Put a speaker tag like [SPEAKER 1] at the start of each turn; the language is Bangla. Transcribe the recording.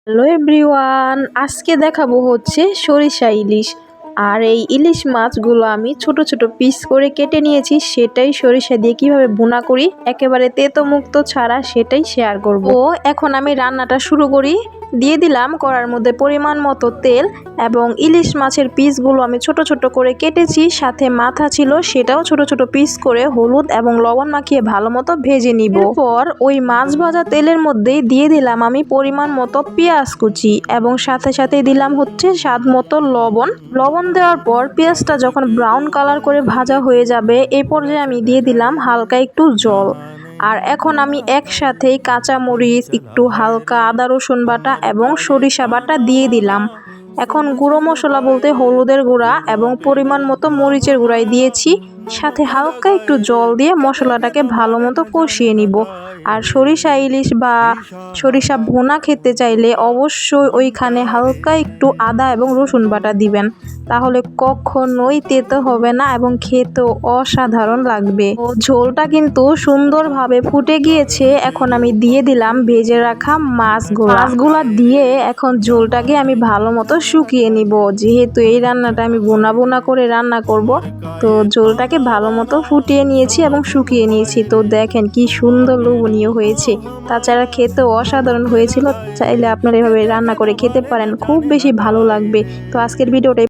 [SPEAKER 1] হ্যালো এভরিওয়ান, আজকে দেখাবো হচ্ছে সরিষা ইলিশ। আর এই ইলিশ মাছগুলো আমি ছোট ছোট পিস করে কেটে নিয়েছি, সেটাই সরিষা দিয়ে কিভাবে ভুনা করি একেবারে তেতো মুক্ত ছাড়া সেটাই শেয়ার করব। এখন আমি রান্নাটা শুরু করি। দিয়ে দিলাম কড়ার মধ্যে পরিমাণ মতো তেল এবং ইলিশ মাছের পিসগুলো আমি ছোট ছোট করে কেটেছি, সাথে মাথা ছিল সেটাও ছোট ছোট পিস করে হলুদ এবং লবণ মাখিয়ে ভালো মতো ভেজে নিব। এরপর ওই মাছ ভাজা তেলের মধ্যেই দিয়ে দিলাম আমি পরিমাণ মতো পেঁয়াজ কুচি এবং সাথে সাথে দিলাম হচ্ছে স্বাদ মতো লবণ দেওয়ার পর পেঁয়াজটা যখন ব্রাউন কালার করে ভাজা হয়ে যাবে এই পর্যায়ে আমি দিয়ে দিলাম হালকা একটু জল। আর এখন আমি একসাথেই কাঁচা মরিচ, একটু হালকা আদা রসুন বাটা এবং সরিষা বাটা দিয়ে দিলাম। এখন গুঁড়ো মশলা বলতে হলুদের গুঁড়া এবং পরিমাণ মতো মরিচের গুঁড়াই দিয়েছি, সাথে হালকা একটু জল দিয়ে মশলাটাকে ভালো মতো কষিয়ে নিব। আর সরিষা ইলিশ বা সরিষা ভুনা খেতে চাইলে অবশ্যই ওইখানে হালকা একটু আদা এবং রসুন বাটা দিবেন, তাহলে কখনোই তেতো হবে না এবং খেতেও অসাধারণ লাগবে। ঝোলটা কিন্তু সুন্দরভাবে ফুটে গিয়েছে। এখন আমি দিয়ে দিলাম ভেজে রাখা মাছগুলা দিয়ে এখন ঝোলটাকে আমি ভালো মতো শুকিয়ে নিব। যেহেতু এই রান্নাটা আমি বোনা করে রান্না করব, তো ঝোলটাকে ভালো মতো ফুটিয়ে নিয়েছি এবং শুকিয়ে নিয়েছি। তো দেখেন কি সুন্দর লোভনীয় হয়েছে, তাছাড়া খেতেও অসাধারণ হয়েছিল। চাইলে আপনারা এভাবে রান্না করে খেতে পারেন, খুব বেশি ভালো লাগবে। তো আজকের ভিডিওটা